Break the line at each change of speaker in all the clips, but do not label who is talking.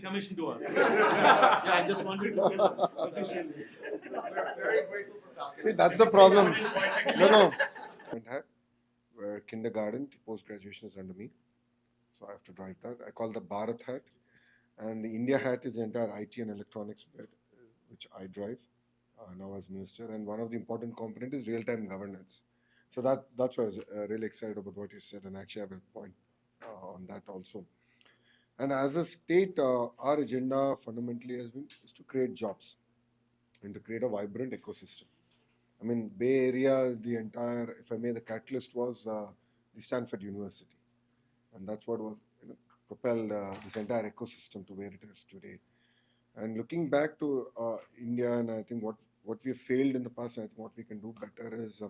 commission to us. Yeah, I just wanted to appreciate it.
Very grateful for that.
See, that's the problem. No. Where kindergarten, post graduation is under me, so I have to drive that. I call the Bharat hat, and the India hat is the entire IT and electronics bit, which I drive now as minister. And one of the important component is real time governance. So that's why I was really excited about what you said, and actually I have a point on that also. And as a state, our agenda fundamentally has been is to create jobs and to create a vibrant ecosystem. I mean, Bay Area, the entire, if I may, the catalyst was the Stanford University, and that's what was propelled this entire ecosystem to where it is today. And looking back to India, and I think what we failed in the past, and I think what we can do better is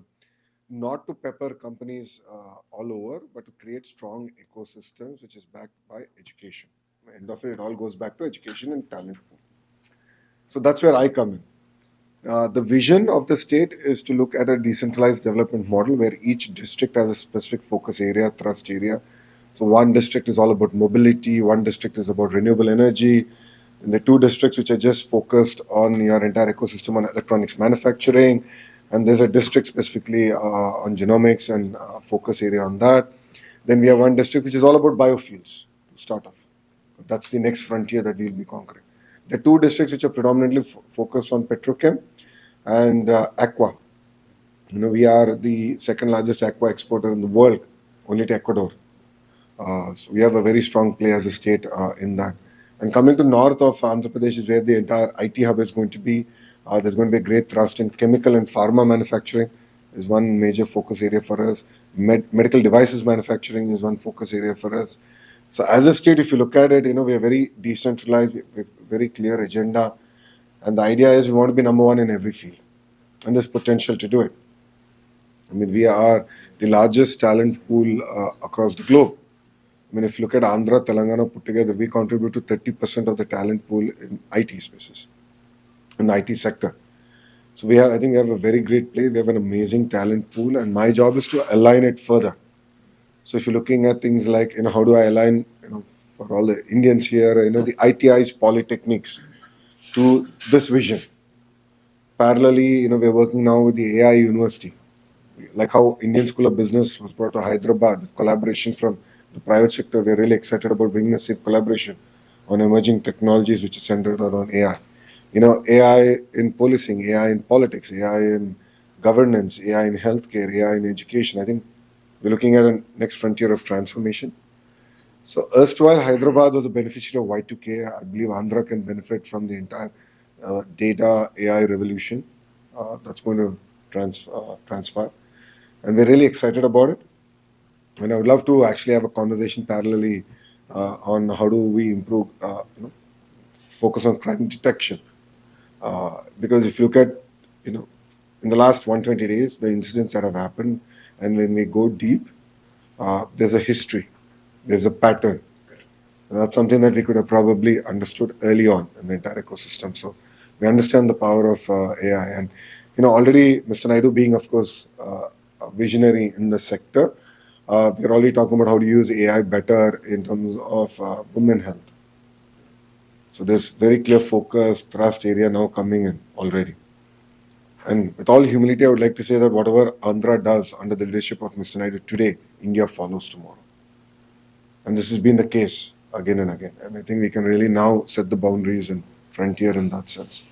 not to pepper companies all over, but to create strong ecosystems which is backed by education. End of it all goes back to education and talent pool. So that's where I come in. The vision of the state is to look at a decentralized development model where each district has a specific focus area, thrust area. So one district is all about mobility, one district is about renewable energy, and the two districts which are just focused on your entire ecosystem on electronics manufacturing, and there's a district specifically on genomics and focus area on that. Then we have one district which is all about biofuels to start off. That's the next frontier that we'll be conquering. The two districts which are predominantly focused on petrochem and aqua. We are the second largest aqua exporter in the world, only to Ecuador. So we have a very strong play as a state in that. And coming to north of Andhra Pradesh is where the entire IT hub is going to be. There's going to be a great thrust in chemical and pharma manufacturing is one major focus area for us. Medical devices manufacturing is one focus area for us. So as a state, if you look at it, we are very decentralized, we have very clear agenda. And the idea is we want to be number one in every field. And there's potential to do it. I mean, we are the largest talent pool across the globe. I mean, if you look at Andhra, Telangana put together, we contribute to 30% of the talent pool in IT spaces, in the IT sector. So I think we have a very great play. We have an amazing talent pool, and my job is to align it further. So if you're looking at things like, how do I align, for all the Indians here, the ITI's polytechnics to this vision. Parallelly, we're working now with the AI University, like how Indian School of Business was brought to Hyderabad with collaboration from the private sector. We're really excited about bringing a safe collaboration on emerging technologies which is centered around AI. AI in policing, AI in politics, AI in governance, AI in healthcare, AI in education. I think we're looking at a next frontier of transformation. So erstwhile Hyderabad was a beneficiary of Y2K. I believe Andhra can benefit from the entire data AI revolution that's going to transpire. And we're really excited about it. And I would love to actually have a conversation parallelly on how do we improve, focus on crime detection. Because if you look at, in the last 120 days, the incidents that have happened, and when we go deep, there's a history, there's a pattern. And that's something that we could have probably understood early on in the entire ecosystem. So we understand the power of AI. And, already Mr. Naidu being, of course, a visionary in the sector, we're already talking about how to use AI better in terms of women health. So there's very clear focus, thrust area now coming in already. And with all humility, I would like to say that whatever Andhra does under the leadership of Mr. Naidu today, India follows tomorrow. And this has been the case again and again. And I think we can really now set the boundaries and frontier in that sense.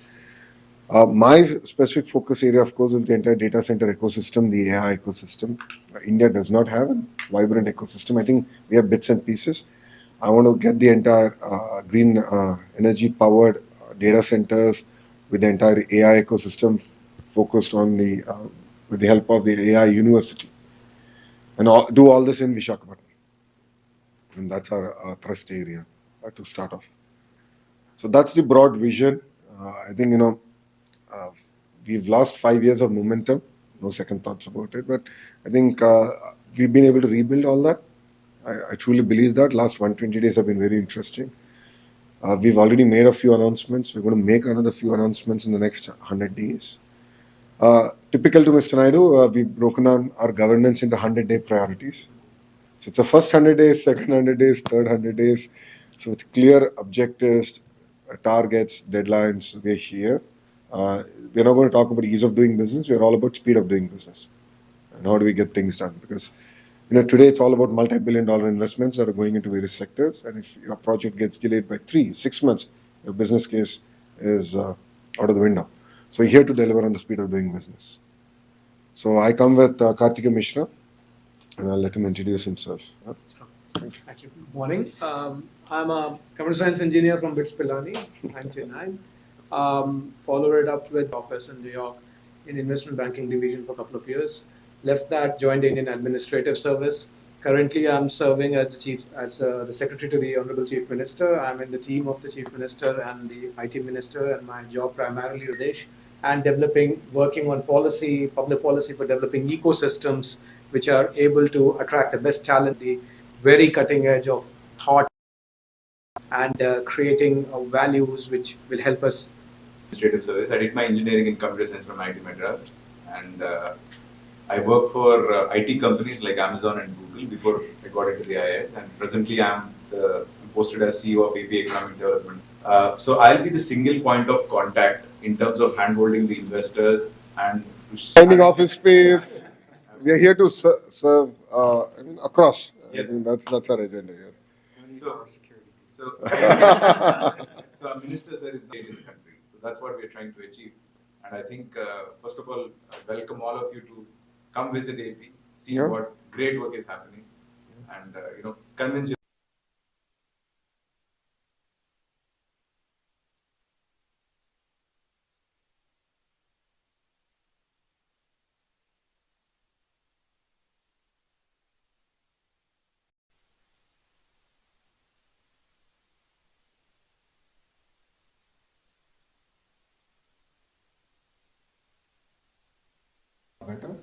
My specific focus area, of course, is the entire data center ecosystem, the AI ecosystem. India does not have a vibrant ecosystem. I think we have bits and pieces. I want to get the entire green energy powered data centers with the entire AI ecosystem focused on with the help of the AI university, and do all this in Visakhapatnam. And that's our thrust area to start off. So that's the broad vision. I think, we've lost 5 years of momentum, no second thoughts about it, but I think we've been able to rebuild all that. I truly believe that. Last 120 days have been very interesting. We've already made a few announcements. We're going to make another few announcements in the next 100 days. Typical to Mr. Naidu, we've broken down our governance into 100-day priorities. So it's the first 100 days, second 100 days, third 100 days. So with clear objectives, targets, deadlines, we're here. We're not going to talk about ease of doing business. We're all about speed of doing business. And how do we get things done? Because today it's all about multi-billion-dollar investments that are going into various sectors. And if your project gets delayed by 3-6 months, your business case is out of the window. So we're here to deliver on the speed of doing business. So I come with Karthika Mishra, and I'll let him introduce himself.
Thank you. Morning. I'm a computer science engineer from BITS Pilani, 99. Followed it up with office in New York in investment banking division for a couple of years. Left that, joined Indian Administrative Service. Currently, I'm serving as the Secretary to the Honorable Chief Minister. I'm in the team of the Chief Minister and the IT Minister, and my job primarily, Radesh, and working on policy, public policy for developing ecosystems which are able to attract the best talent, the very cutting edge of thought, and creating values which will help us.
Administrative service. I did my engineering in computer science from IIT Madras, and I work for IT companies like Amazon and Google before I got into the IIS. And presently, I'm posted as CEO of AP Economic Development. So I'll be the single point of contact in terms of handholding the investors and
Signing office space. We are here to serve across.
Yes.
I think that's our agenda here.
So our minister sir is the in the country. So that's what we are trying to achieve. And I think first of all, I welcome all of you to come visit AP, see what great work is happening, and convince you.
Better.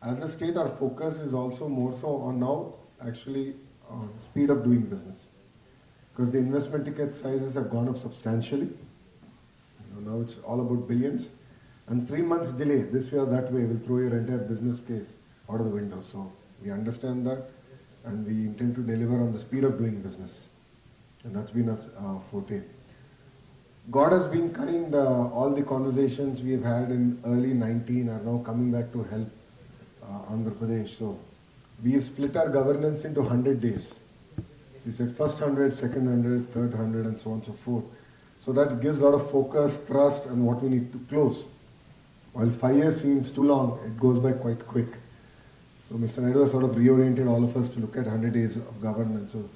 As a state, our focus is also more so on now actually speed of doing business, because the investment ticket sizes have gone up substantially. Now it's all about billions, and 3 months delay this way or that way will throw your entire business case out of the window. So we understand that, and we intend to deliver on the speed of doing business, and that's been our forte. God has been kind. All the conversations we have had in early 19 are now coming back to help Andhra Pradesh. So we have split our governance into 100 days. We said first 100, second 100, third 100, and so on and so forth. So that gives a lot of focus, trust, and what we need to close. While 5 years seems too long, it goes by quite quick. So Mr. Naidu has sort of reoriented all of us to look at 100 days of governance. So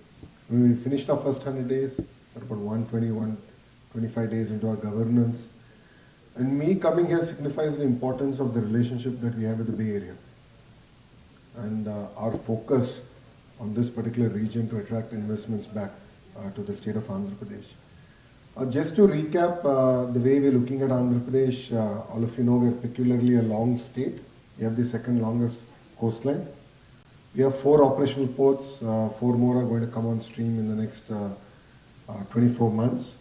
when we finished our first 100 days, about 125 days into our governance. And me coming here signifies the importance of the relationship that we have with the Bay Area, and our focus on this particular region to attract investments back to the state of Andhra Pradesh. Just to recap the way we're looking at Andhra Pradesh, all of you know we're peculiarly a long state. We have the second longest coastline. We have 4 operational ports, 4 more are going to come on stream in the next 24 months.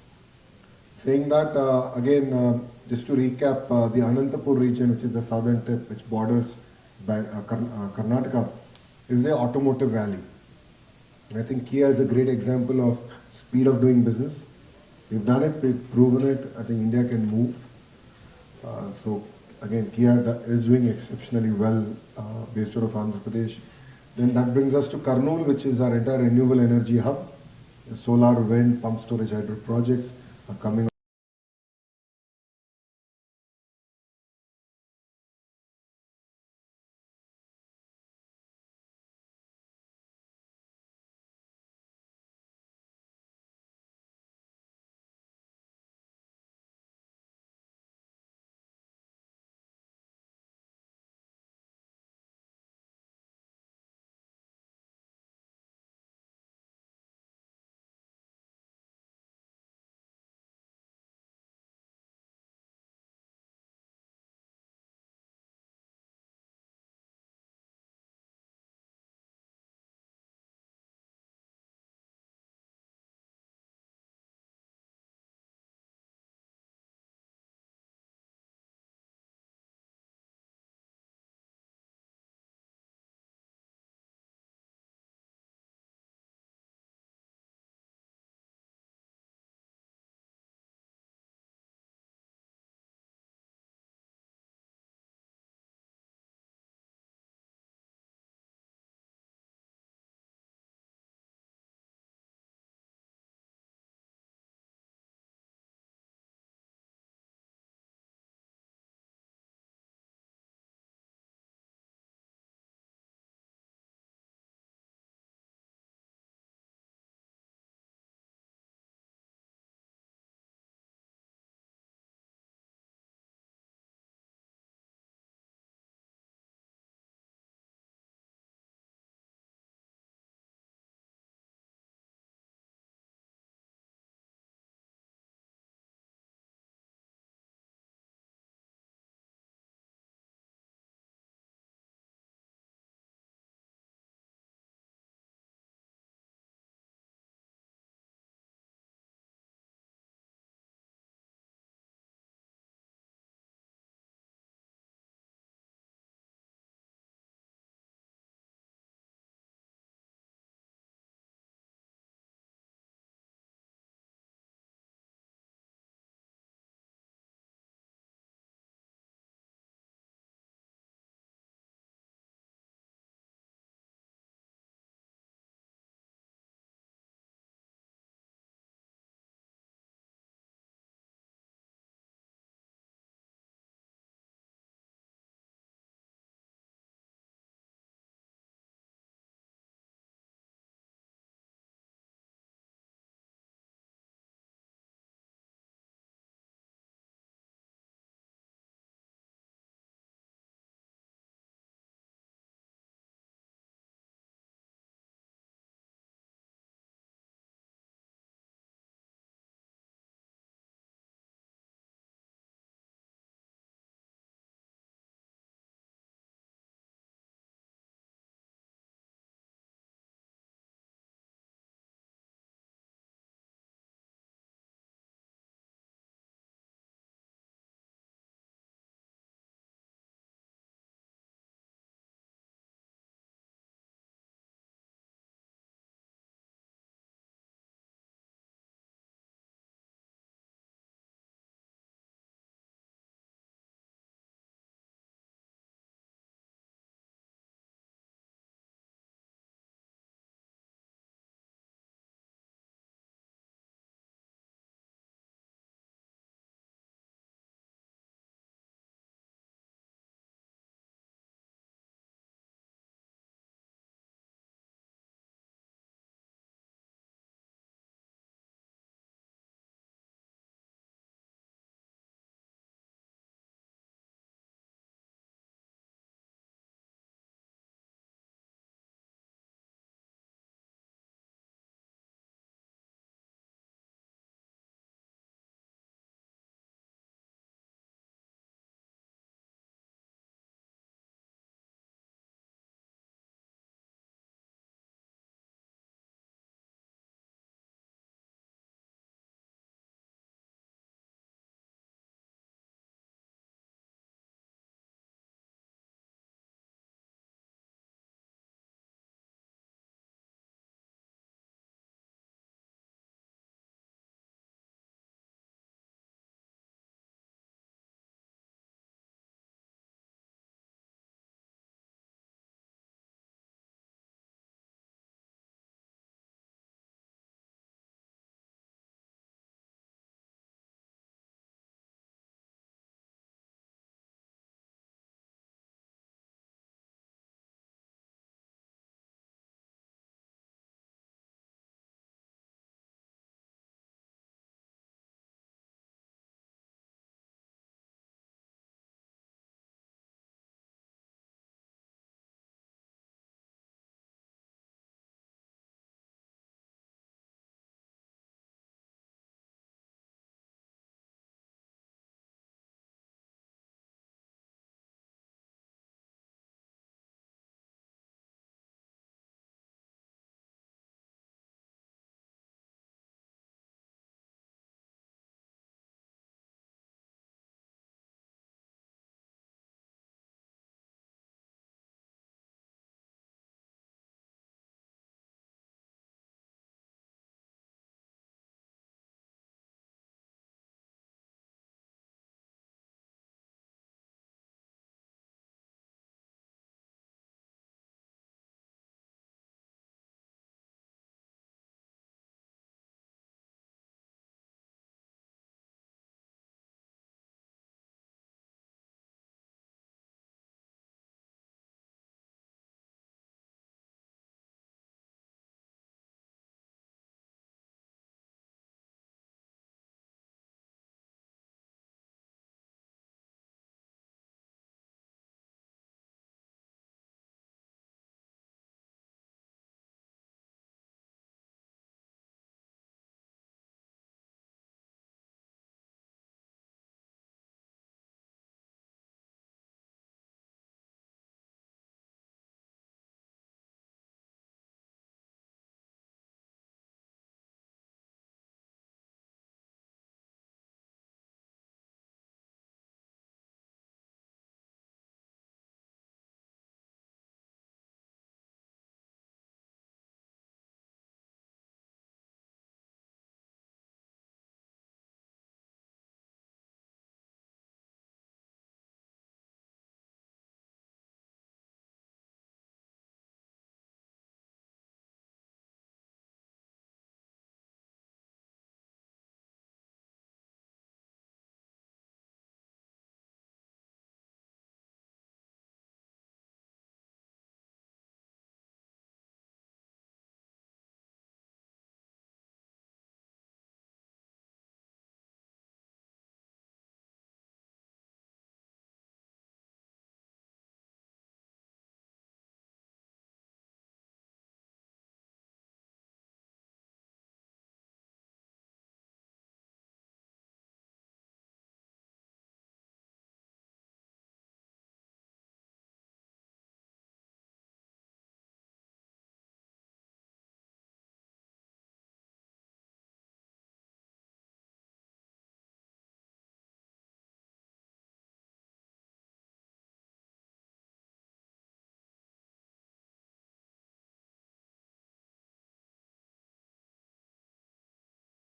Saying that, again, just to recap, the Anantapur region, which is the southern tip, which borders Karnataka, is the automotive valley. And I think Kia is a great example of speed of doing business. We've done it, we've proven it. I think India can move. So again, Kia is doing exceptionally well based out of Andhra Pradesh. Then that brings us to Kurnool, which is our entire renewable energy hub. The solar, wind, pump storage, hydro projects are coming